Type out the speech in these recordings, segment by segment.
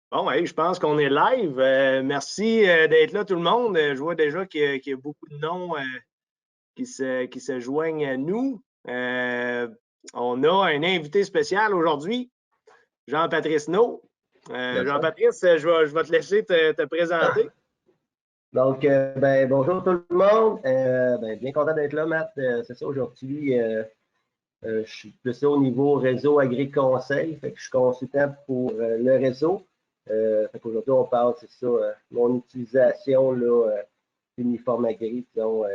Bon, hey, je pense qu'on est live. Merci d'être là, tout le monde. Je vois déjà qu'il y a beaucoup de noms qui se joignent à nous. On a un invité spécial aujourd'hui, Jean-Patrice No. D'accord. Jean-Patrice, je vais te laisser te présenter. Donc, bonjour tout le monde. Bien content d'être là, Matt. C'est ça, aujourd'hui, je suis plus au niveau réseau agri-conseil. Fait que je suis consultant pour le réseau. Fait qu'aujourd'hui, on parle, c'est ça, mon utilisation là, d'uniforme agri, disons,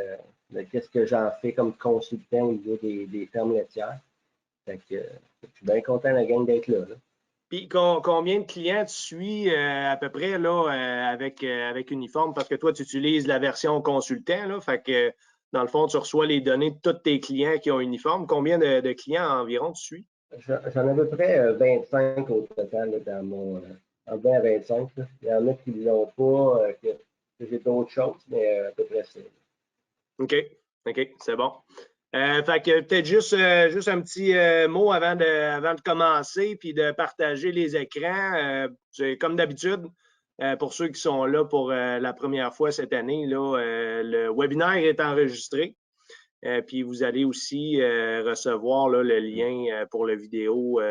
de qu'est-ce que j'en fais comme consultant au niveau des fermes laitières. Fait que, je suis bien content, la gang, d'être là. Puis combien de clients tu suis à peu près là, avec Uniforme? Parce que toi, tu utilises la version consultant, là, fait que dans le fond, tu reçois les données de tous tes clients qui ont Uniforme. Combien de clients environ tu suis? J'en ai à peu près 25 au total là, dans mon. En 20 à 25. Là. Il y en a qui ne l'ont pas, que j'ai d'autres choses, mais à peu près ça. OK, OK, c'est bon. Fait que peut-être juste un petit mot avant de commencer, puis de partager les écrans. C'est comme d'habitude, pour ceux qui sont là pour la première fois cette année, là, le webinaire est enregistré. Puis vous allez aussi recevoir là, le lien pour la vidéo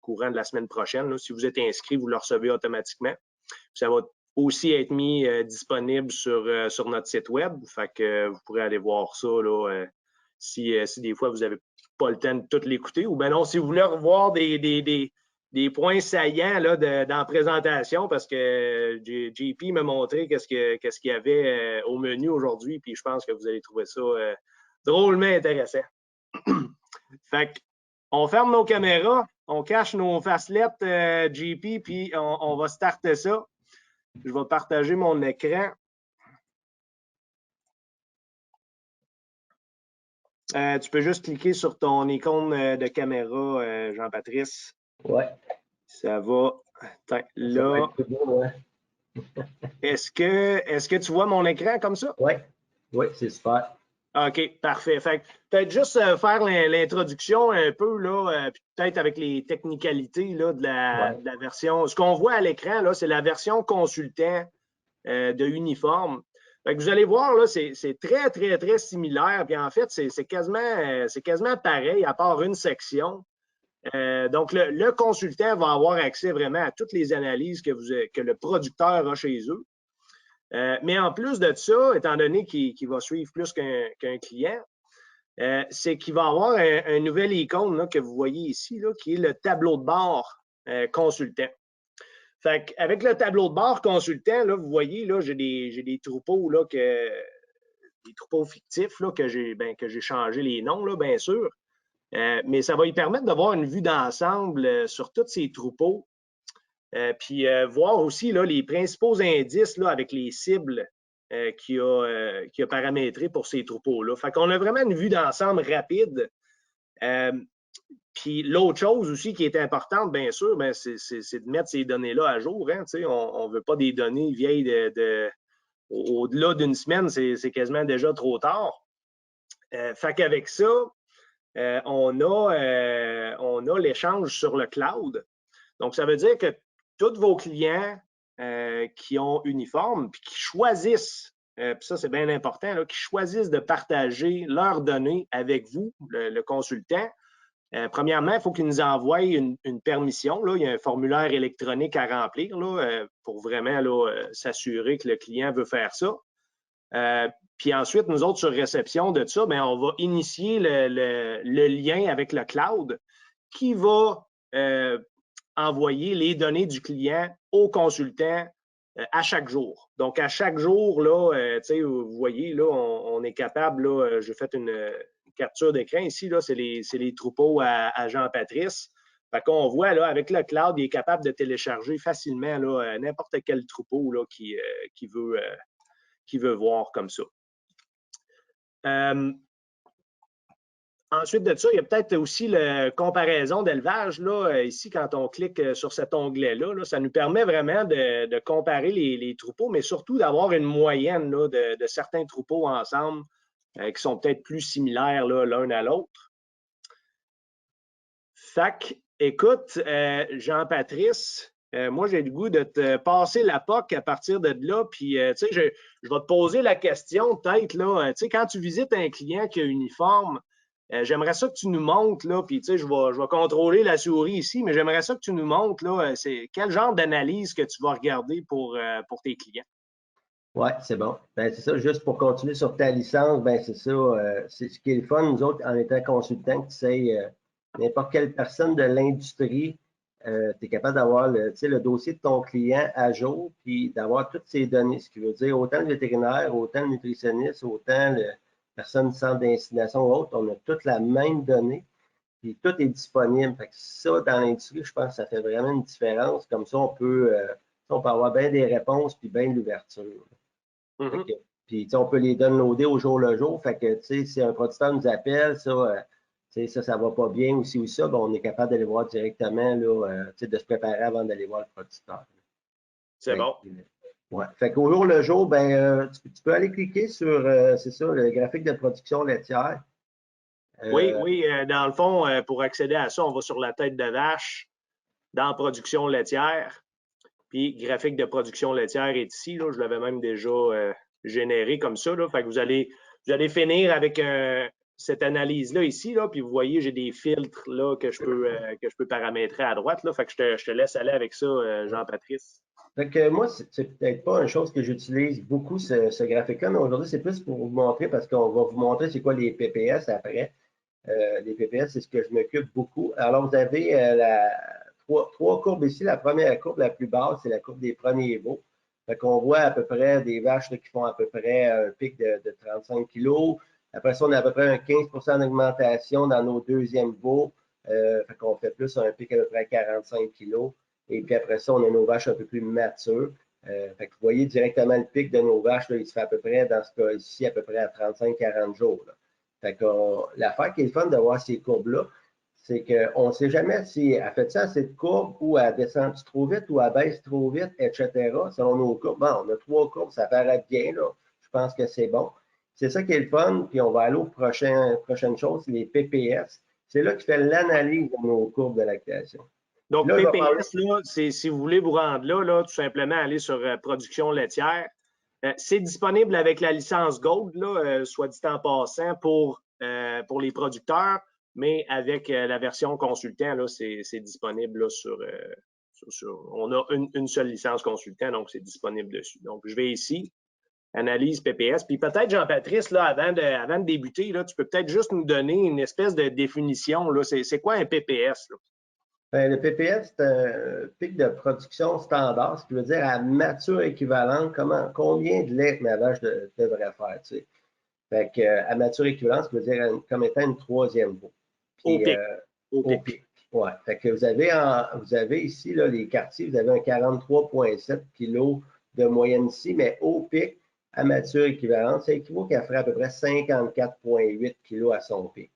courant de la semaine prochaine. Là. Si vous êtes inscrit, vous le recevez automatiquement. Puis ça va aussi être mis disponible sur notre site web. Fait que vous pourrez aller voir ça là, si des fois vous n'avez pas le temps de tout l'écouter. Ou bien non, si vous voulez revoir des points saillants là, dans la présentation, parce que JP m'a montré qu'est-ce qu'il y avait au menu aujourd'hui, puis je pense que vous allez trouver ça drôlement intéressant. Fait on ferme nos caméras, on cache nos facelettes JP, puis on va starter ça. Je vais partager mon écran. Tu peux juste cliquer sur ton icône de caméra, Jean-Patrice. Ouais. Ça va. Attends, là. Ça va être tout beau, ouais. Est-ce que tu vois mon écran comme ça? Oui, ouais, c'est super. OK, parfait. Fait que peut-être juste faire l'introduction un peu, là, peut-être avec les technicalités là, de la version. Ce qu'on voit à l'écran, là, c'est la version consultant de Uniforme. Fait que vous allez voir, là, c'est très, très, très similaire. Puis en fait, c'est quasiment pareil, à part une section. Donc, le consultant va avoir accès vraiment à toutes les analyses que le producteur a chez eux. Mais en plus de ça, étant donné qu'il va suivre plus qu'un client, c'est qu'il va avoir un nouvel icône là, que vous voyez ici, là, qui est le tableau de bord consultant. Fait qu'avec le tableau de bord consultant, là, vous voyez, là, j'ai des troupeaux, là, des troupeaux fictifs là, que j'ai changé les noms, là, bien sûr. Mais ça va lui permettre d'avoir une vue d'ensemble sur tous ces troupeaux. Puis voir aussi là, les principaux indices là, avec les cibles qu'il a paramétrées pour ces troupeaux-là. Fait qu'on a vraiment une vue d'ensemble rapide. Puis l'autre chose aussi qui est importante, bien sûr, ben, c'est de mettre ces données-là à jour. Hein, on ne veut pas des données vieilles au-delà d'une semaine, c'est quasiment déjà trop tard. Fait qu'avec ça, on a l'échange sur le cloud. Donc, ça veut dire que tous vos clients qui ont Uniforme, puis qui choisissent, puis ça c'est bien important, là, qui choisissent de partager leurs données avec vous, le consultant, premièrement, il faut qu'ils nous envoient une permission. Là. Il y a un formulaire électronique à remplir là, pour vraiment s'assurer que le client veut faire ça. Puis ensuite, nous autres, sur réception de ça, bien, on va initier le lien avec le cloud qui va envoyer les données du client au consultant à chaque jour. Donc, à chaque jour, là, vous voyez, là, on est capable, là, j'ai fait une capture d'écran ici, là, c'est les troupeaux à Jean-Patrice. Fait qu'on voit, là, avec le cloud, il est capable de télécharger facilement là, n'importe quel troupeau là, qui veut voir comme ça. Ensuite de ça, il y a peut-être aussi la comparaison d'élevage. Ici, quand on clique sur cet onglet-là, là, ça nous permet vraiment de comparer les troupeaux, mais surtout d'avoir une moyenne là, de certains troupeaux ensemble qui sont peut-être plus similaires l'un à l'autre. Fait que, écoute, Jean-Patrice, moi, j'ai le goût de te passer la POC à partir de là. Puis, tu sais, je vais te poser la question peut-être, là, tu sais, quand tu visites un client qui a un uniforme, j'aimerais ça que tu nous montres, là, puis, tu sais, je vais contrôler la souris ici, mais j'aimerais ça que tu nous montres, là, c'est quel genre d'analyse que tu vas regarder pour tes clients. Oui, c'est bon. Ben, c'est ça, juste pour continuer sur ta licence, ben, c'est ça. C'est ce qui est le fun, nous autres, en étant consultants, que tu sais, n'importe quelle personne de l'industrie, tu es capable d'avoir tu sais, le dossier de ton client à jour, puis d'avoir toutes ces données, ce qui veut dire autant le vétérinaire, autant le nutritionniste, autant la personne du centre d'insémination ou autre, on a toute la même donnée, puis tout est disponible. Fait que ça, dans l'industrie, je pense que ça fait vraiment une différence. Comme ça, on peut avoir bien des réponses, puis bien de l'ouverture. Mhm. Puis, on peut les downloader au jour le jour. Fait que, si un producteur nous appelle, ça va pas bien ou ci ou ça, ben, on est capable d'aller voir directement, là, de se préparer avant d'aller voir le producteur. C'est bon. Ouais. Fait qu'au jour le jour, ben, tu peux aller cliquer sur, c'est ça, le graphique de production laitière. Oui, oui, dans le fond, pour accéder à ça, on va sur la tête de vache dans production laitière. Puis, graphique de production laitière est ici. Là, je l'avais même déjà généré comme ça. Là. Fait que vous allez finir avec cette analyse-là ici. Là, puis vous voyez, j'ai des filtres là, que je peux paramétrer à droite. Là. Fait que je te laisse aller avec ça, Jean-Patrice. Fait que moi, c'est peut-être pas une chose que j'utilise beaucoup, ce graphique-là, mais aujourd'hui, c'est plus pour vous montrer, parce qu'on va vous montrer c'est quoi les PPS après. Les PPS, c'est ce que je m'occupe beaucoup. Alors, vous avez trois courbes ici. La première courbe, la plus basse, c'est la courbe des premiers veaux. Fait qu'on voit à peu près des vaches là, qui font à peu près un pic de 35 kg. Après ça, on a à peu près un 15 d'augmentation dans nos deuxièmes veaux. Fait qu'on fait plus un pic à peu près à 45 kg. Et puis après ça, on a nos vaches un peu plus matures. Fait que vous voyez directement le pic de nos vaches, là, il se fait à peu près, dans ce cas-ci, à peu près à 35-40 jours. Là. Fait que l'affaire qui est le fun de voir ces courbes-là, c'est qu'on ne sait jamais si elle fait ça à cette courbe ou elle descend trop vite ou elle baisse trop vite, etc. Selon nos courbes. Bon, on a trois courbes, ça paraît bien, là. Je pense que c'est bon. C'est ça qui est le fun, puis on va aller aux prochaines choses, les PPS. C'est là qu'il fait l'analyse de nos courbes de lactation. Donc, Là, PPS, là, c'est si vous voulez vous rendre là, tout simplement aller sur production laitière. C'est disponible avec la licence Gold, là, soit dit en passant, pour les producteurs, mais avec la version consultant, là, c'est disponible là, on a une seule licence consultant, donc c'est disponible dessus. Donc, je vais ici, analyse PPS. Puis peut-être, Jean-Patrice, là, avant de débuter, là, tu peux peut-être juste nous donner une espèce de définition. Là. C'est quoi un PPS? Là? Ben, le PPS, c'est un pic de production standard, ce qui veut dire à mature équivalente, combien de lait ma vache devrait faire. Tu sais. Fait que, à mature équivalente, ce qui veut dire comme étant une troisième veau. Au Puis, pic. Au au pic. pic. Ouais. Fait que vous avez ici là, les quartiers, vous avez un 43,7 kg de moyenne ici, mais au pic, à mature équivalente, ça équivaut qu'elle ferait à peu près 54,8 kg à son pic.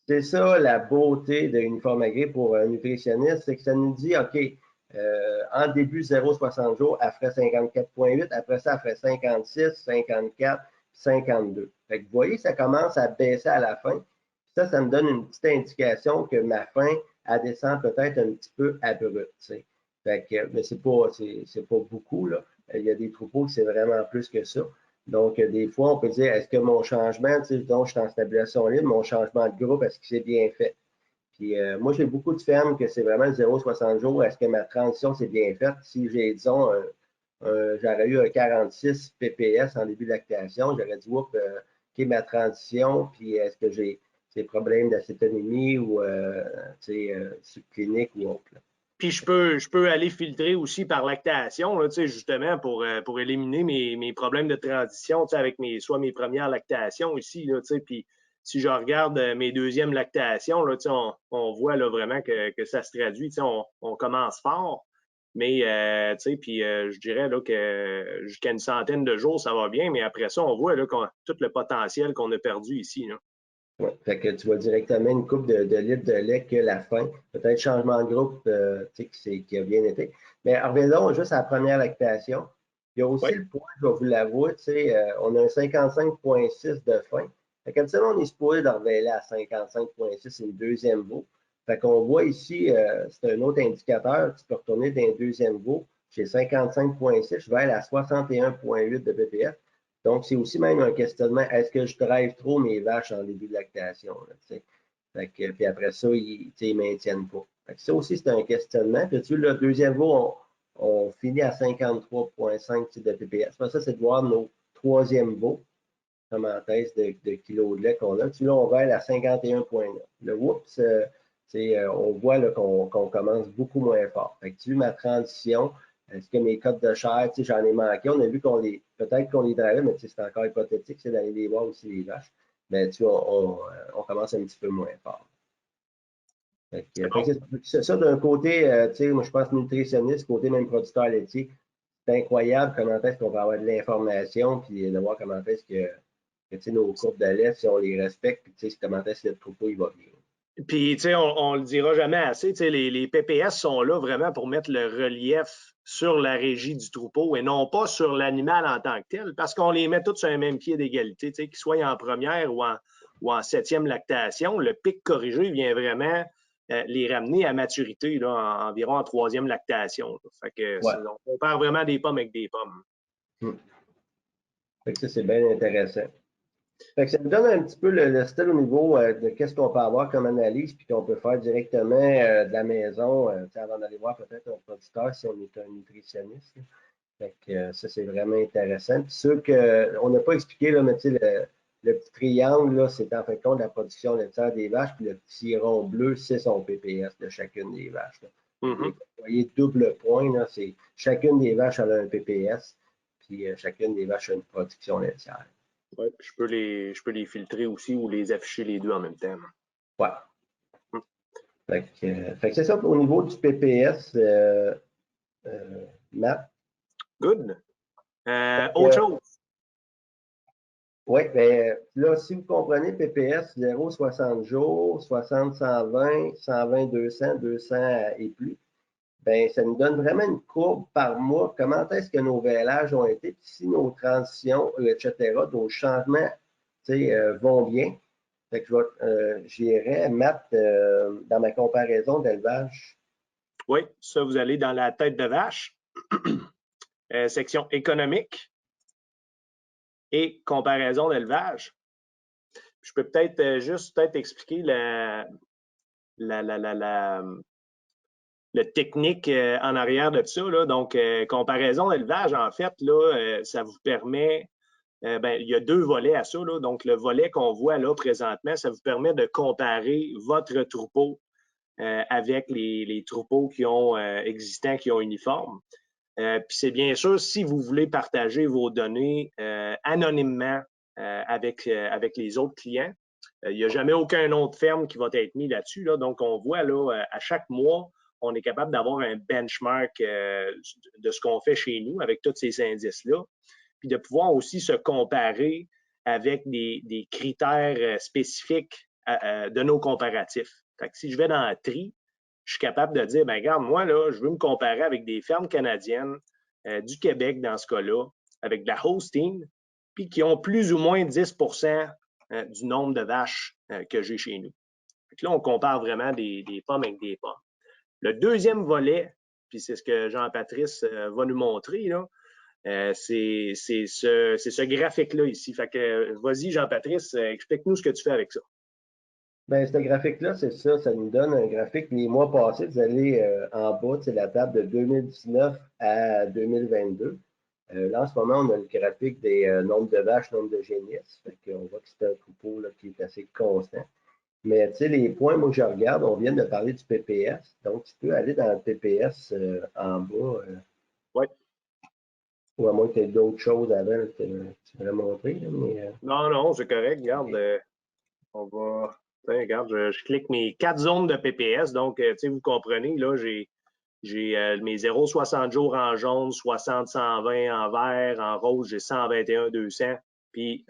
C'est ça la beauté de Uniforme Agri pour un nutritionniste, c'est que ça nous dit, OK, en début 0,60 jours, elle ferait 54,8, après ça, elle ferait 56, 54, 52. Fait que vous voyez, ça commence à baisser à la fin. Ça me donne une petite indication que ma fin, elle descend peut-être un petit peu abrupte. Fait que, mais c'est pas beaucoup, là. Il y a des troupeaux que c'est vraiment plus que ça. Donc, des fois, on peut dire, est-ce que mon changement, donc je suis en stabilisation libre, mon changement de groupe, est-ce qu'il s'est bien fait? Puis, moi, j'ai beaucoup de fermes que c'est vraiment 0,60 jours. Est-ce que ma transition s'est bien faite? Si j'ai, disons, j'aurais eu un 46 PPS en début de lactation, j'aurais dit, oups, OK, ma transition, puis est-ce que j'ai des problèmes d'acétonémie ou subclinique ou autre? Là. Puis je peux aller filtrer aussi par lactation, là, justement, pour éliminer mes problèmes de transition avec soit mes premières lactations ici. Là, puis si je regarde mes deuxièmes lactations, là, on voit là, vraiment que ça se traduit. On commence fort, mais puis je dirais là, que jusqu'à une centaine de jours, ça va bien, mais après ça, on voit là, tout le potentiel qu'on a perdu ici. Là. Ouais. Fait que tu vois directement une coupe de litres de lait que la fin. Peut-être changement de groupe qui a bien été. Mais revenons juste à la première lactation. Il y a aussi Oui. le poids, je vais vous l'avouer, on a un 55,6 de fin. Fait que on est supposé de reveiller à 55,6, c'est une deuxième veau. Fait qu'on voit ici, c'est un autre indicateur. Tu peux retourner dans un deuxième veau. J'ai 55,6, je vais aller à 61,8 de BPF. Donc, c'est aussi même un questionnement. Est-ce que je drive trop mes vaches en début de lactation? Là, puis après ça, ils ne maintiennent pas. Ça aussi, c'est un questionnement. Puis tu vois, le deuxième veau, on finit à 53,5 de PPS. Ça, c'est de voir nos troisième veaux, parenthèse de kilos de lait qu'on a. Tu vois, on va aller à 51,9. Le whoops, on voit qu'on commence beaucoup moins fort. Fait que tu vois ma transition. Est-ce que mes cotes de chair, j'en ai manqué. On a vu peut-être qu'on les drivait, mais c'est encore hypothétique, c'est d'aller les voir aussi les vaches. Mais tu vois, on commence un petit peu moins fort. C'est ça d'un côté, moi je pense nutritionniste, côté même producteur laitier, c'est incroyable comment est-ce qu'on va avoir de l'information, puis de voir comment est-ce que nos courbes de lait, si on les respecte, puis comment est-ce que le troupeau il va bien. Puis, tu sais, on le dira jamais assez, tu sais, les PPS sont là vraiment pour mettre le relief sur la régie du troupeau et non pas sur l'animal en tant que tel, parce qu'on les met tous sur un même pied d'égalité, tu sais, qu'ils soient en première ou en septième lactation, le pic corrigé vient vraiment les ramener à maturité, là, environ en troisième lactation. Là. Fait que on compare vraiment des pommes avec des pommes. Fait que ça, c'est bien intéressant. Fait que ça nous donne un petit peu le style au niveau de qu'est-ce qu'on peut avoir comme analyse, puis qu'on peut faire directement de la maison, avant d'aller voir peut-être un producteur si on est un nutritionniste. Fait que ça, c'est vraiment intéressant. Puis ceux qu'on n'a pas expliqué, là, mais tu sais, le petit triangle, c'est en fait compte la production laitière des vaches, puis le petit rond bleu, c'est son PPS de chacune des vaches. Vous voyez, double point, c'est chacune des vaches a un PPS, puis chacune des vaches a une production laitière. Oui, je peux les filtrer aussi ou les afficher les deux en même temps. Ouais. Fait que c'est ça au niveau du PPS, Matt. Good. Autre chose. Oui, bien là, si vous comprenez PPS, 0,60 jours, 60, 120, 120, 200, 200 et plus, bien, ça nous donne vraiment une courbe par mois, comment est-ce que nos vélages ont été, puis si nos transitions, etc., nos changements vont bien. Fait que j'irai mettre dans ma comparaison d'élevage. Oui, ça, vous allez dans la tête de vache, section économique et comparaison d'élevage. Je peux peut-être juste expliquer le technique en arrière de ça. Là. Donc, comparaison d'élevage, en fait, là, ça vous permet, il y a deux volets à ça. Là. Donc, le volet qu'on voit là présentement, ça vous permet de comparer votre troupeau avec les troupeaux qui ont existants, qui ont uniforme. Puis c'est bien sûr, si vous voulez partager vos données anonymement avec les autres clients, il n'y a jamais aucun nom de ferme qui va être mis là-dessus. Là. Donc, on voit là, à chaque mois, on est capable d'avoir un benchmark de ce qu'on fait chez nous avec tous ces indices-là, puis de pouvoir aussi se comparer avec des critères spécifiques de nos comparatifs. Fait que si je vais dans la tri, je suis capable de dire, ben regarde, moi, là, je veux me comparer avec des fermes canadiennes du Québec dans ce cas-là, avec de la Holstein, puis qui ont plus ou moins 10 du nombre de vaches que j'ai chez nous. Fait que là, on compare vraiment des pommes avec des pommes. Le deuxième volet, puis c'est ce que Jean-Patrice va nous montrer, là, c'est ce graphique-là ici. Fait que vas-y, Jean-Patrice, explique-nous ce que tu fais avec ça. Bien, ce graphique-là, c'est ça nous donne un graphique. Les mois passés, vous allez en bas, c'est la table de 2019 à 2022. Là, en ce moment, on a le graphique des nombres de vaches, nombre de génisses. On voit que c'est un troupeau là, qui est assez constant. Mais tu sais, les points, moi, je regarde, on vient de parler du PPS. Donc, tu peux aller dans le PPS en bas. Oui. Ou à moins que tu aies d'autres choses avant que tu voudrais montrer. Là, mais, Non, c'est correct. Regarde, on va. Regarde, je clique mes 4 zones de PPS. Donc, vous comprenez, là, j'ai mes 0,60 jours en jaune, 60, 120 en vert, en rose, j'ai 121, 200, puis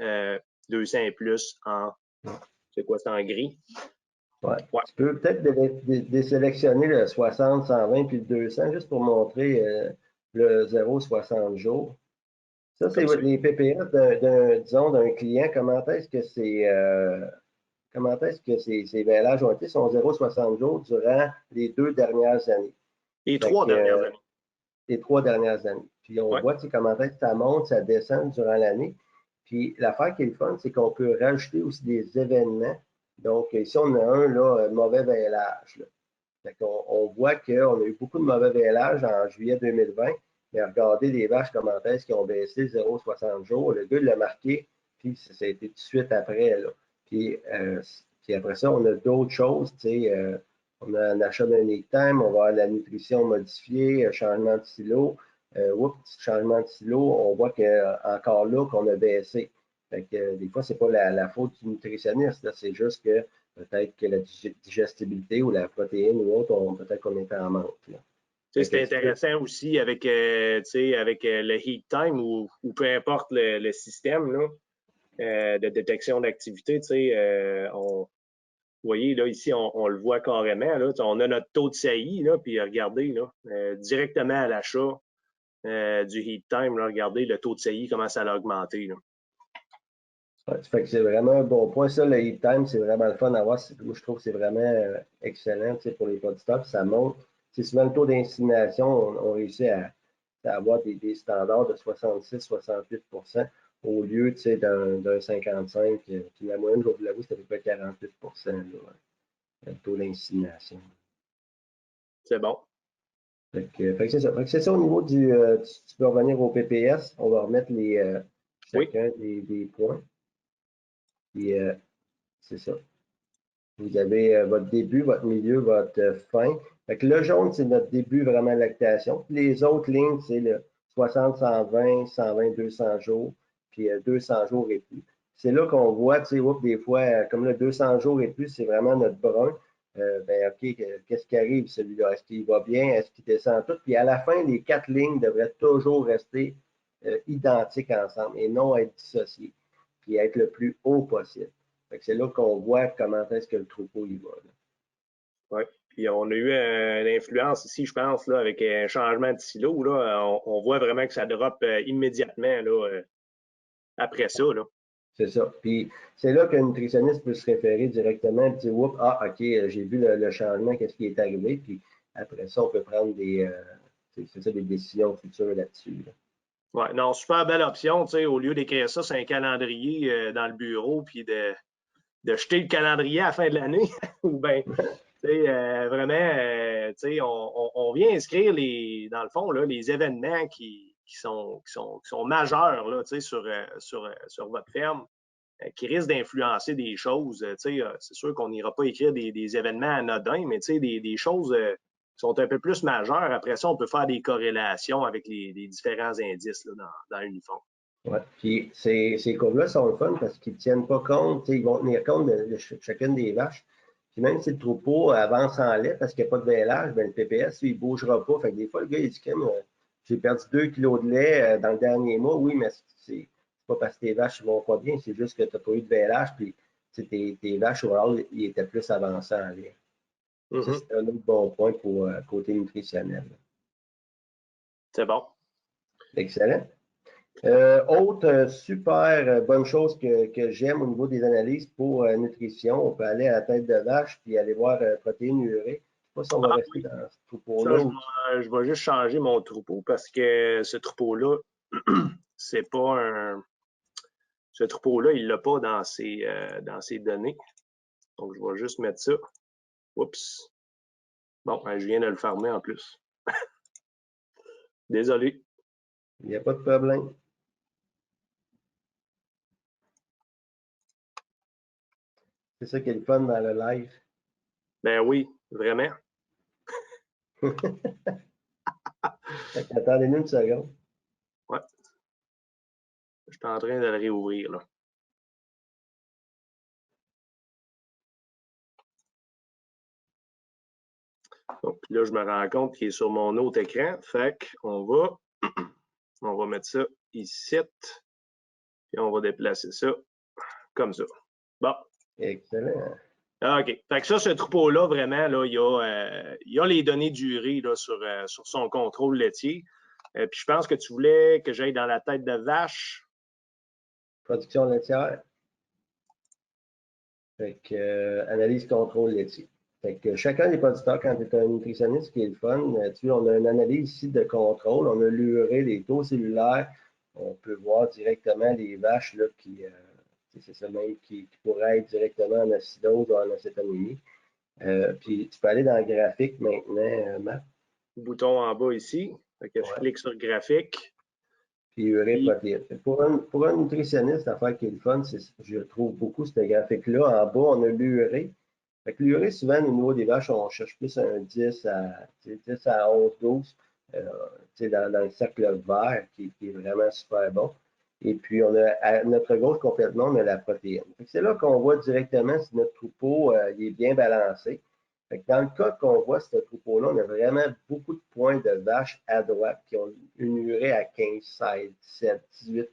200 et plus en, c'est quoi, c'est en gris? Ouais. Tu peux peut-être désélectionner le 60, 120 puis le 200 juste pour montrer le 0,60 jours. Ça, c'est les PPS disons, d'un client. Comment est-ce que comment est-ce que ces vélages ont été? Sont 0,60 jours durant les 2 dernières années. Les 3 dernières années. Les 3 dernières années. Puis on voit comment est-ce que ça monte, ça descend durant l'année. Puis l'affaire qui est le fun, c'est qu'on peut rajouter aussi des événements. Donc, ici, on a un là, mauvais vélage. On voit qu'on a eu beaucoup de mauvais vélage en juillet 2020. Mais regardez les vaches, comment est-ce qu'ils ont baissé 0,60 jours. Le gars, il l'a marqué, puis ça a été tout de suite après. Là. Puis après ça, on a d'autres choses. On a un achat d'un time, on va avoir la nutrition modifiée, changement de silo. Changement de silo, on voit qu'encore là, qu'on a baissé. Fait que, des fois, ce n'est pas la faute du nutritionniste, c'est juste que peut-être que la digestibilité ou la protéine ou autre, peut-être qu'on était en manque. C'est intéressant aussi avec, avec le heat time ou peu importe le système là, de détection d'activité. Vous voyez, là, ici, on le voit carrément. Là, on a notre taux de saillie, là, puis regardez, là, directement à l'achat du heat time, là, regardez le taux de saillie, comment ça a augmenté. Là. Ouais, ça fait que c'est vraiment un bon point. Ça, le heat time, c'est vraiment le fun à voir. Moi, je trouve que c'est vraiment excellent pour les producteurs. Ça monte. C'est souvent le taux d'insémination, on réussit à avoir des standards de 66-68 au lieu d'un 55. Puis la moyenne, je vais vous l'avouer, c'est à peu près 48 là, le taux d'insémination. C'est bon. Fait que c'est ça. C'est ça au niveau du. Tu peux revenir au PPS. On va remettre chacun des points. Puis c'est ça. Vous avez votre début, votre milieu, votre fin. Fait que le jaune, c'est notre début vraiment lactation. Puis les autres lignes, c'est le 60, 120, 120, 200 jours, puis 200 jours et plus. C'est là qu'on voit, tu sais, des fois, comme le 200 jours et plus, c'est vraiment notre brun. Ben, OK, qu'est-ce qui arrive, celui-là? Est-ce qu'il va bien? Est-ce qu'il descend tout? Puis à la fin, les 4 lignes devraient toujours rester identiques ensemble et non être dissociées, puis être le plus haut possible. C'est là qu'on voit comment est-ce que le troupeau y va. Oui. Puis on a eu une influence ici, je pense, là, avec un changement de silo. Là, on voit vraiment que ça drop immédiatement là, après ça. Là. C'est ça. Puis c'est là qu'un nutritionniste peut se référer directement et dire oups, ah, OK, j'ai vu le changement, qu'est-ce qui est arrivé. Puis après ça, on peut prendre des décisions futures là-dessus. Là. Ouais, non, super belle option, tu sais, au lieu d'écrire ça sur un calendrier dans le bureau, puis de jeter le calendrier à la fin de l'année, ou bien, tu sais, vraiment, tu sais, on vient inscrire dans le fond, là, les événements qui sont majeurs, là, tu sais, sur votre ferme, qui risquent d'influencer des choses. Tu sais, c'est sûr qu'on n'ira pas écrire des événements anodins, mais tu sais, des choses qui sont un peu plus majeures. Après ça, on peut faire des corrélations avec les différents indices là, dans l'uniforme. Oui, puis ces courbes-là sont le fun parce qu'ils ne tiennent pas compte, ils vont tenir compte de chacune des vaches. Puis même si le troupeau avance en lait parce qu'il n'y a pas de vélage, ben, le PPS, lui, il ne bougera pas. Fait que des fois, le gars, il dit que j'ai perdu 2 kilos de lait dans le dernier mois. Oui, mais c'est pas parce que tes vaches ne vont pas bien, c'est juste que tu n'as pas eu de vélage. Puis tes vaches, overall, ils étaient plus avancés en lait. Ça, c'est un autre bon point pour côté nutritionnel. C'est bon. Excellent. Autre super bonne chose que j'aime au niveau des analyses pour nutrition, on peut aller à la tête de vache puis aller voir protéines urée. Je ne sais pas si on va rester dans ce troupeau-là. Je vais juste changer mon troupeau parce que ce troupeau-là, c'est pas un. Ce troupeau-là, il ne l'a pas dans ses données. Donc, je vais juste mettre ça. Oups. Bon, je viens de le fermer en plus. Désolé. Il n'y a pas de problème. C'est ça qui est le fun dans le live. Ben oui, vraiment. Attendez-nous une seconde. Ouais. Je suis en train de le réouvrir, là. Donc, là, je me rends compte qu'il est sur mon autre écran. Fait qu'on va mettre ça ici. Puis on va déplacer ça comme ça. Bon. Excellent. OK. Fait que ça, ce troupeau-là, vraiment, là, il y a les données d'urée sur son contrôle laitier. Puis je pense que tu voulais que j'aille dans la tête de vache. Production laitière. Fait que, analyse contrôle laitier. Fait que chacun des producteurs, quand tu es un nutritionniste, ce qui est le fun, tu vois, on a une analyse ici de contrôle, on a l'urée, les taux cellulaires, on peut voir directement les vaches là, c'est ça même, qui pourraient être directement en acidose ou en acétonémie. Puis tu peux aller dans le graphique maintenant, Matt. Bouton en bas ici. Fait que je clique sur graphique. Puis urée, protéine. Pour un nutritionniste, l'affaire qui est le fun, c'est je trouve beaucoup ce graphique-là. En bas, on a l'urée. Fait que l'urée, souvent, au niveau des vaches, on cherche plus un 10 à 11, 12 dans le cercle vert qui est vraiment super bon. Et puis, on a à notre gauche complètement, on a la protéine. C'est là qu'on voit directement si notre troupeau il est bien balancé. Fait que dans le cas qu'on voit ce troupeau-là, on a vraiment beaucoup de points de vaches à droite qui ont une urée à 15, 16, 17, 18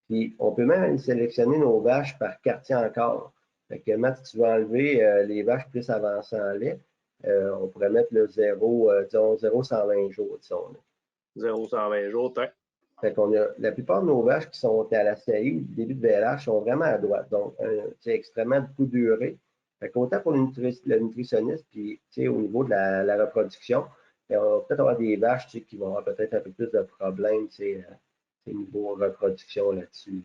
Puis on peut même aller sélectionner nos vaches par quartier encore. Fait que Matt, si tu veux enlever les vaches plus avancées en lait, on pourrait mettre le 0, disons 0 120 jours, disons. 0 120 jours, Fait qu'on a la plupart de nos vaches qui sont à la CI ou début de VLH sont vraiment à droite. Donc, c'est extrêmement beaucoup d'urée. Fait qu'autant pour le nutritionniste, puis au niveau de la reproduction, on va peut-être avoir des vaches qui vont avoir peut-être un peu plus de problèmes niveau reproduction là-dessus.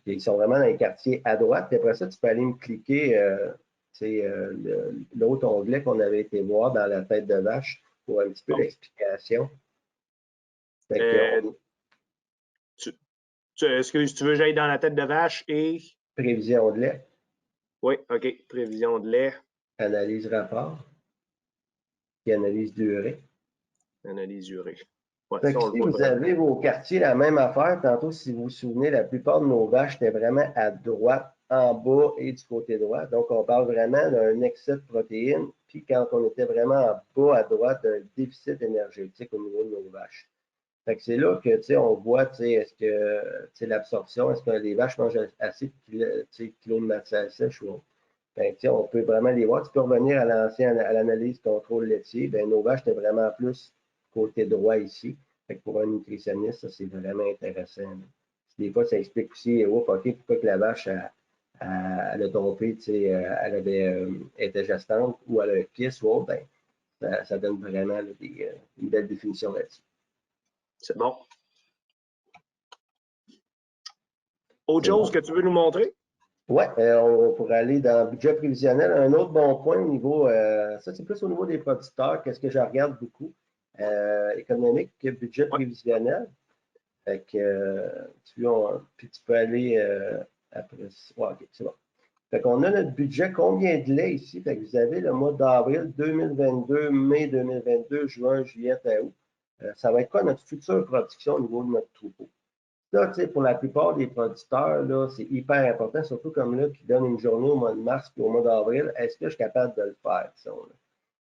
Ils sont vraiment dans les quartiers à droite. Puis après ça, tu peux aller me cliquer l'autre onglet qu'on avait été voir dans la tête de vache pour un petit peu l'explication. Excuse, tu veux que j'aille dans la tête de vache et... Prévision de lait. Oui, OK. Prévision de lait. Analyse rapport. Puis analyse d'urée. Analyse d'urée. Ouais, Fait que si vous avez vos quartiers, la même affaire, tantôt, si vous vous souvenez, la plupart de nos vaches étaient vraiment à droite, en bas et du côté droit. Donc, on parle vraiment d'un excès de protéines, puis quand on était vraiment en bas à droite, d'un déficit énergétique au niveau de nos vaches. Fait que c'est là que, tu sais, on voit, tu sais, est-ce que, l'absorption, est-ce que les vaches mangent assez de kilos de matière sèche ou autre? Ben, on peut vraiment les voir. Tu peux revenir à l'analyse contrôle laitier. Ben, nos vaches étaient vraiment plus côté droit ici. Fait que pour un nutritionniste, ça, c'est vraiment intéressant. Des fois, ça explique aussi, pourquoi que la vache elle a tombé, elle était gestante ou elle a un kiss ou autre, ben, ça donne vraiment une belle définition là-dessus. C'est bon. Autre chose que tu veux nous montrer? Oui, on pourrait aller dans le budget prévisionnel. Un autre bon point au niveau, ça c'est plus au niveau des producteurs, qu'est-ce que je regarde beaucoup, économique, budget prévisionnel. Fait que, puis tu peux aller après. Ouais, OK, c'est bon. Fait qu'on a notre budget, combien de lait ici? Fait que vous avez le mois d'avril 2022, mai 2022, juin, juillet, août. Ça va être quoi notre future production au niveau de notre troupeau? Là, tu sais, pour la plupart des producteurs, là, c'est hyper important, surtout comme là, qui donne une journée au mois de mars puis au mois d'avril. Est-ce que je suis capable de le faire, disons, là?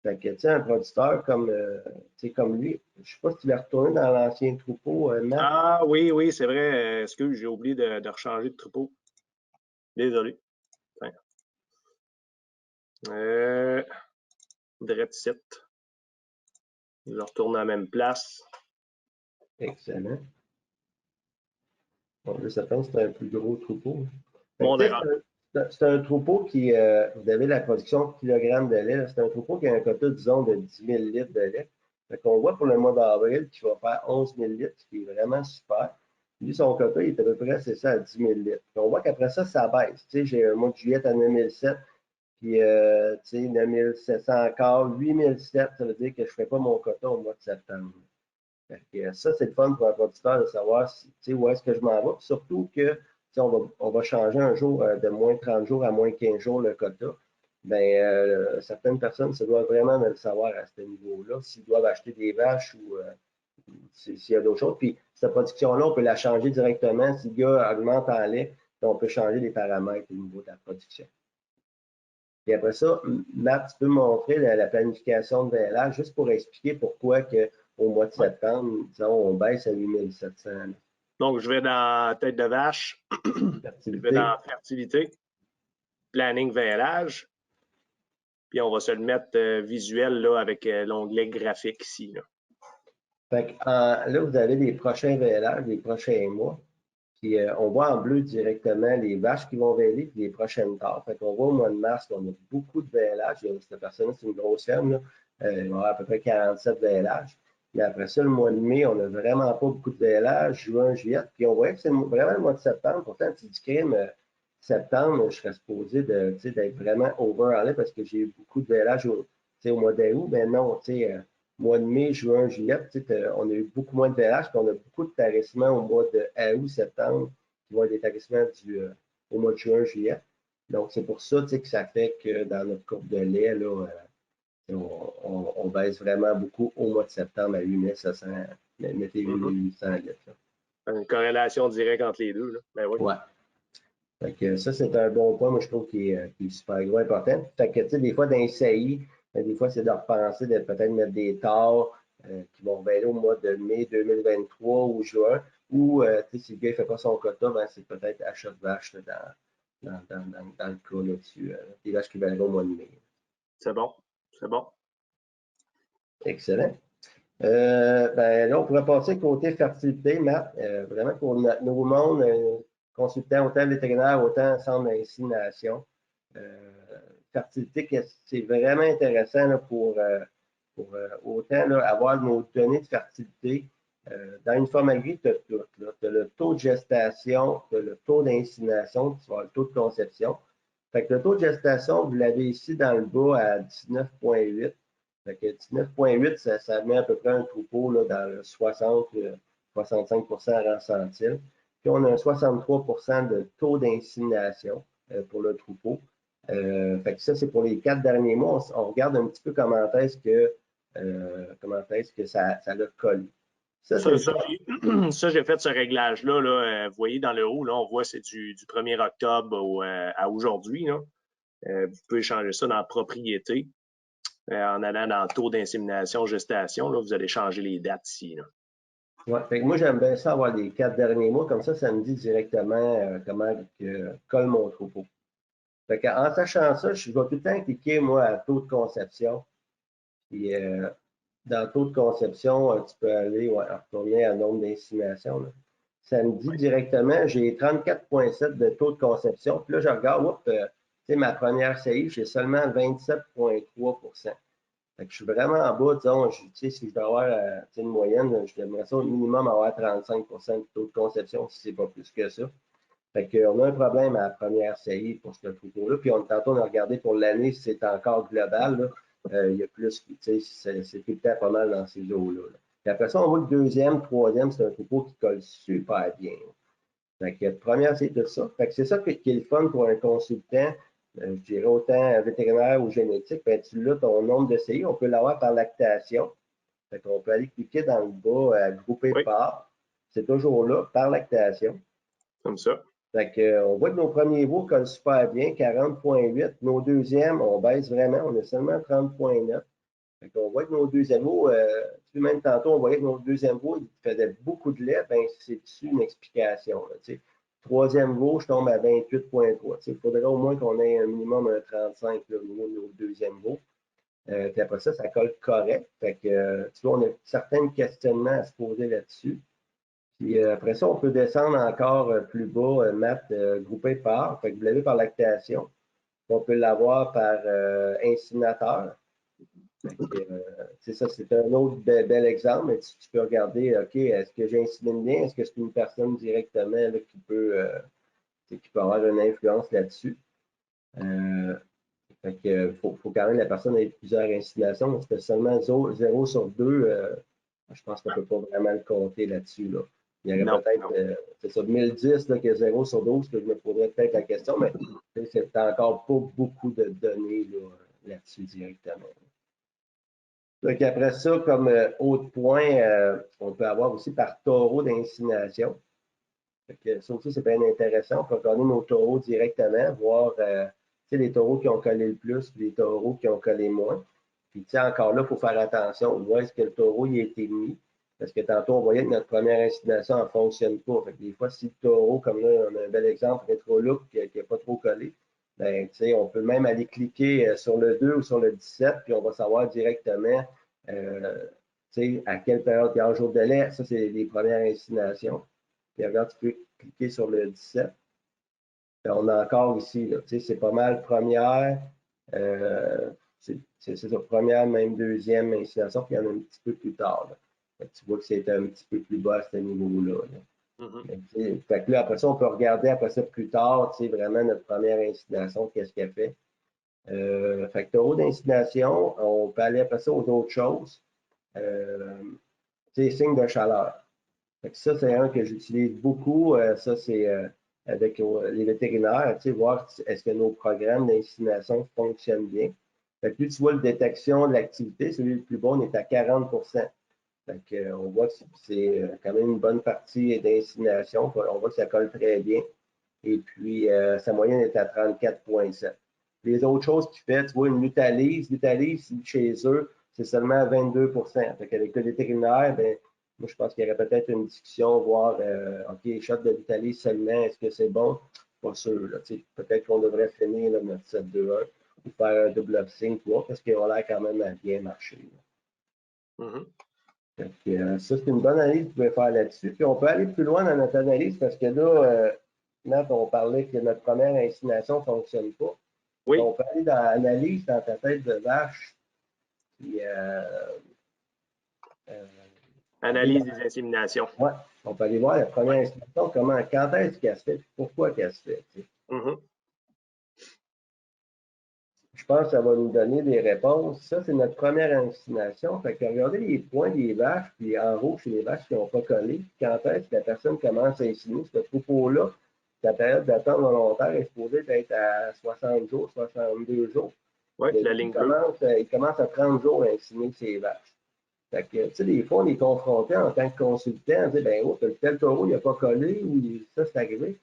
Fait que, tu sais, un producteur comme lui, je ne sais pas si tu vas retourner dans l'ancien troupeau, Matt. Ah oui, oui, c'est vrai. Excuse, j'ai oublié de rechanger de troupeau. Désolé. Direct site. Je retourne à la même place. Excellent. Bon, là, ça pense que c'est un plus gros troupeau. Mon erreur. C'est un troupeau qui, vous avez la production de kilogrammes de lait. C'est un troupeau qui a un quota, disons, de 10 000 litres de lait. Fait qu'on voit pour le mois d'avril qu'il va faire 11 000 litres, ce qui est vraiment super. Lui, son quota, il est à peu près, c'est ça, à 10 000 litres. Puis on voit qu'après ça, ça baisse. Tu sais, j'ai un mois de juillet à 9 700, puis, tu sais, 9 700 encore, 8 700, ça veut dire que je ne ferai pas mon quota au mois de septembre. Ça, c'est le fun pour un producteur de savoir où est-ce que je m'en vais. Puis surtout que on va changer un jour de moins 30 jours à moins 15 jours le quota. Bien, certaines personnes se doivent vraiment de le savoir à ce niveau-là, s'ils doivent acheter des vaches ou s'il y a d'autres choses. Puis cette production-là, on peut la changer directement. Si le gars augmente en lait, on peut changer les paramètres au niveau de la production. Puis après ça, Matt, tu peux me montrer la planification de VLH juste pour expliquer pourquoi qu'au mois de septembre, disons, on baisse à 8700. Donc, je vais dans tête de vache. Je vais dans fertilité, planning VLH. Puis on va se le mettre visuel là, avec l'onglet graphique ici. Là. Fait que, là, vous avez les prochains VLH, les prochains mois. Puis on voit en bleu directement les vaches qui vont vêler puis les prochaines tares. Fait qu'on voit au mois de mars qu'on a beaucoup de vêlage. Cette personne-là, c'est une grosse ferme, là. Il va y avoir à peu près 47 vêlages. Mais après ça, le mois de mai, on n'a vraiment pas beaucoup de vêlage, juin, juillet. Puis on voyait que c'est vraiment le mois de septembre. Pourtant, tu dis crime, septembre, je serais supposé d'être vraiment over en lait parce que j'ai eu beaucoup de vêlage au mois d'août. Mais non, mois de mai, juin, juillet, on a eu beaucoup moins de vêlage, puis on a beaucoup de tarissements au mois de août, septembre, qui vont être des tarissements au mois de juin, juillet. Donc, c'est pour ça que ça fait que dans notre courbe de lait, là, on baisse vraiment beaucoup au mois de septembre à 8500, mettez 8800 litres. Là. Une corrélation directe entre les deux. Là. Ben oui. Ouais. Fait que ça, c'est un bon point, moi, je trouve, qui est super gros, important. Fait que, tu sais, des fois, dans les saillies, des fois, c'est de repenser de peut-être mettre des tares qui vont revenir au mois de mai 2023 ou juin, ou, tu sais, si le gars ne fait pas son quota, ben, c'est peut-être achat de vaches là, dans le cas là-dessus. Des vaches qui viendront au mois de mai. C'est bon. C'est bon. Excellent. Ben, là, on pourrait passer côté fertilité, Matt. Vraiment pour notre nouveau monde, consultant autant vétérinaire, autant centre d'insémination. Fertilité, c'est vraiment intéressant là, pour autant là, avoir nos données de fertilité. Dans une forme agri, tu as tout. Tu as le taux de gestation, tu as le taux d'insémination, tu as le taux de conception. Fait que le taux de gestation, vous l'avez ici dans le bas à 19,8. Fait que 19,8, ça met à peu près un troupeau là, dans le 60-65 rang centile. Puis on a un 63 de taux d'insémination pour le troupeau. Fait que ça, c'est pour les 4 derniers mois. On regarde un petit peu comment est-ce que ça l'a collé. Ça, j'ai fait ce réglage-là. Là, vous voyez dans le haut, là, on voit c'est du 1er octobre à aujourd'hui. Vous pouvez changer ça dans propriété. En allant dans le taux d'insémination, gestation, là, vous allez changer les dates ici. Ouais, fait que moi, j'aime bien ça avoir les 4 derniers mois. Comme ça me dit directement comment colle mon troupeau. Fait qu'en sachant ça, je vais tout le temps cliquer, moi, à taux de conception. Puis, dans le taux de conception, tu peux aller retourner à nombre d'insémination. Ça me dit directement, j'ai 34,7 de taux de conception. Puis là, je regarde, ma première CI, j'ai seulement 27,3 Fait que je suis vraiment en bas, disons, si je dois avoir une moyenne, je devrais ça au minimum avoir 35 de taux de conception, si c'est pas plus que ça. Fait qu'on a un problème à la première série pour ce troupeau-là. Puis tantôt, on a regardé pour l'année si c'est encore global. Là, il y a plus, c'est tout le temps pas mal dans ces eaux-là. Là. Puis après ça, on voit que deuxième, troisième, c'est un troupeau qui colle super bien. Fait que première, c'est tout ça. Fait que c'est ça qui est le fun pour un consultant, je dirais autant vétérinaire ou génétique. Ben, tu l'as ton nombre de CI, on peut l'avoir par lactation. Fait qu'on peut aller cliquer dans le bas à grouper par. C'est toujours là, par lactation. Comme ça. Fait qu'on voit que nos premiers veaux collent super bien, 40,8. Nos deuxièmes, on baisse vraiment, on est seulement 30,9. Fait qu'on voit que nos deuxièmes veaux, même tantôt, on voyait que nos deuxièmes veaux, ils faisaient beaucoup de lait, ben c'est dessus une explication. Là, troisième veau, je tombe à 28,3. Il faudrait au moins qu'on ait un minimum un 35 là, au niveau de nos deuxièmes veaux. Puis après ça, ça colle correct. Fait que, tu vois, on a certains questionnements à se poser là-dessus. Puis après ça, on peut descendre encore plus bas, maths groupé par. Fait que vous l'avez par lactation. On peut l'avoir par inséminateur. C'est ça, c'est un autre bel exemple. Mais tu peux regarder, OK, est-ce que j'insémine bien? Est-ce que c'est une personne directement là, qui peut avoir une influence là-dessus? Fait que faut quand même que la personne ait plusieurs inséminations. C'était seulement 0 sur 2. Je pense qu'on ne peut pas vraiment le compter là-dessus. Là. Il y aurait peut-être, c'est ça, 1010 là, que 0 sur 12, que je me poserais peut-être la question, mais c'est encore pas beaucoup de données là-dessus directement. Donc après ça, comme autre point, on peut avoir aussi par taureau d'insémination. Ça aussi, c'est bien intéressant. On peut regarder nos taureaux directement, voir les taureaux qui ont collé le plus et les taureaux qui ont collé moins. Puis encore là, il faut faire attention. Où est-ce que le taureau il a été mis? Parce que tantôt, on voyait que notre première insémination ne fonctionne pas. Fait que des fois, si le taureau, comme là, on a un bel exemple, rétro-look, qui n'a pas trop collé, ben, on peut même aller cliquer sur le 2 ou sur le 17, puis on va savoir directement à quelle période il y a un jour de lait. Ça, c'est les premières inséminations. Puis regarde, tu peux cliquer sur le 17. On a encore ici, c'est pas mal première, c'est ça, première, même deuxième initiation, puis il y en a un petit peu plus tard. Tu vois que c'est un petit peu plus bas à ce niveau-là. Fait que là, après ça, on peut regarder après ça plus tard, vraiment notre première insinuation, qu'est-ce qu'elle fait. Fait que tu as haut d'insinuation, on peut aller après ça aux autres choses. Signe de chaleur. Fait que ça, c'est un que j'utilise beaucoup. Ça, c'est avec les vétérinaires, voir est-ce que nos programmes d'insémination fonctionnent bien. Fait que plus tu vois la détection de l'activité, celui le plus bon, on est à 40 Fait que, on voit que c'est quand même une bonne partie d'insémination. On voit que ça colle très bien. Et puis, sa moyenne est à 34,7. Les autres choses qu'il fait, tu vois, une lutalyse. Lutalyse, chez eux, c'est seulement 22 Fait qu'avec le vétérinaire, ben, moi, je pense qu'il y aurait peut-être une discussion, voir, OK, shot de lutalyse seulement, est-ce que c'est bon? Pas sûr. Peut-être qu'on devrait finir là, notre 7-2-1 ou faire un double upsync, parce qu'ils ont l'air quand même à bien marcher. Ça, c'est une bonne analyse que vous pouvez faire là-dessus. Puis on peut aller plus loin dans notre analyse parce que là, Matt, on parlait que notre première insémination ne fonctionne pas. Oui. On peut aller dans l'analyse dans ta tête de vache. Puis, analyse des inséminations. Oui, on peut aller voir la première insémination, quand est-ce qu'elle se fait, pourquoi qu'elle se fait. Je pense que ça va nous donner des réponses. Ça, c'est notre première insémination. Fait que regardez les points des vaches, puis en rouge, c'est les vaches qui n'ont pas collé. Quand est-ce que la personne commence à inséminer ce troupeau-là? La période d'attente volontaire est supposée être à 60 jours, 62 jours. Oui, la ligne bleue. Il commence à 30 jours à inséminer ses vaches. Fait que, tu sais, des fois, on est confronté en tant que consultant, on dit, ben, oh, tel taureau, il n'a pas collé, ou ça, c'est arrivé.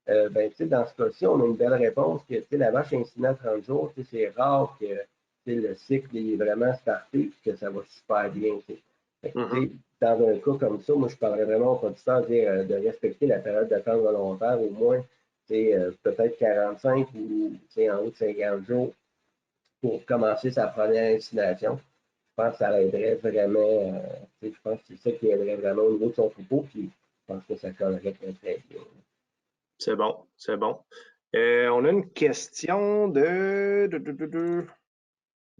Ben, dans ce cas-ci, on a une belle réponse que la vache inséminée à 30 jours, c'est rare que le cycle est vraiment starté et que ça va super bien. Fait que, dans un cas comme ça, moi, je parlerais vraiment au producteur de respecter la période d'attente volontaire, au moins peut-être 45 ou en haut de 50 jours pour commencer sa première insémination. Je pense que ça aiderait vraiment, je pense que c'est ça qui aiderait vraiment au niveau de son troupeau, puis je pense que ça collerait très, très bien. C'est bon, c'est bon. On a une question de...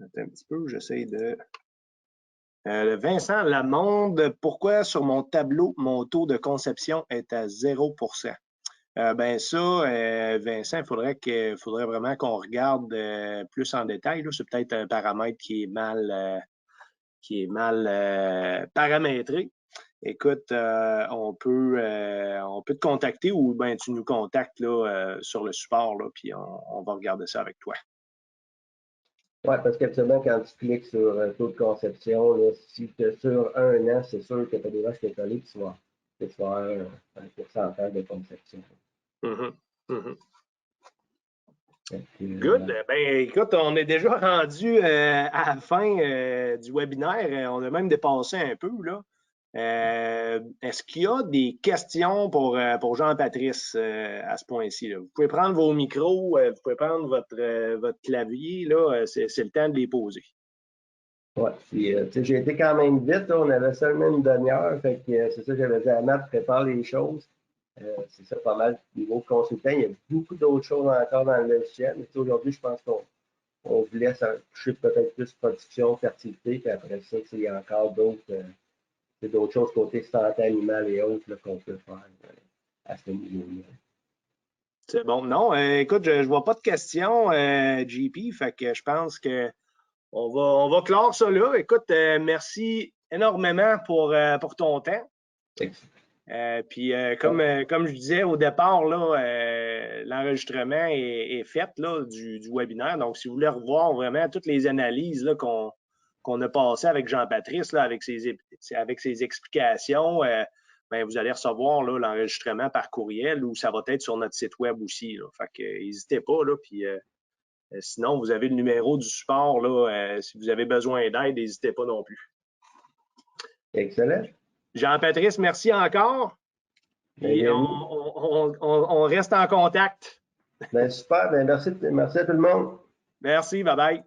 Attends un petit peu, j'essaie de... Vincent Lamonde, pourquoi sur mon tableau, mon taux de conception est à 0 ben ça, Vincent, il faudrait vraiment qu'on regarde plus en détail. C'est peut-être un paramètre qui est mal paramétré. Écoute, on peut te contacter ou ben tu nous contactes là, sur le support, là, puis on va regarder ça avec toi. Oui, parce qu'habituellement, quand tu cliques sur un taux de conception, là, si tu es sur un an, c'est sûr que tu as des vaches qui sont collées, tu vas avoir un pourcentage de conception. Good. Ben, écoute, on est déjà rendu à la fin du webinaire. On a même dépassé un peu, là. Est-ce qu'il y a des questions pour Jean-Patrice à ce point-ci? Vous pouvez prendre vos micros, vous pouvez prendre votre clavier, là, c'est le temps de les poser. Oui, puis j'ai été quand même vite, là, on avait seulement une demi-heure, fait que c'est ça que j'avais dit à Matt, prépare les choses. C'est ça, pas mal niveau consultant. Il y a beaucoup d'autres choses encore dans le logiciel. Mais aujourd'hui, je pense qu'on vous laisse toucher peut-être plus production, fertilité, puis après ça, il y a encore d'autres choses côté santé animale et autres qu'on peut faire à ce niveau-là. C'est bon. Non, écoute, je ne vois pas de questions, JP, fait que je pense qu'on va clore ça là. Écoute, merci énormément pour ton temps. Puis comme je disais au départ, là, l'enregistrement est fait là, du webinaire. Donc, si vous voulez revoir vraiment toutes les analyses là, qu'on a passées avec Jean-Patrice, là, avec ses explications, ben, vous allez recevoir l'enregistrement par courriel ou ça va être sur notre site web aussi. Là. Fait que n'hésitez pas. Là, puis, sinon, vous avez le numéro du support. Là, si vous avez besoin d'aide, n'hésitez pas non plus. Excellent. Jean-Patrice, merci encore. Et on reste en contact. Ben, super. Ben, merci à tout le monde. Merci. Bye-bye.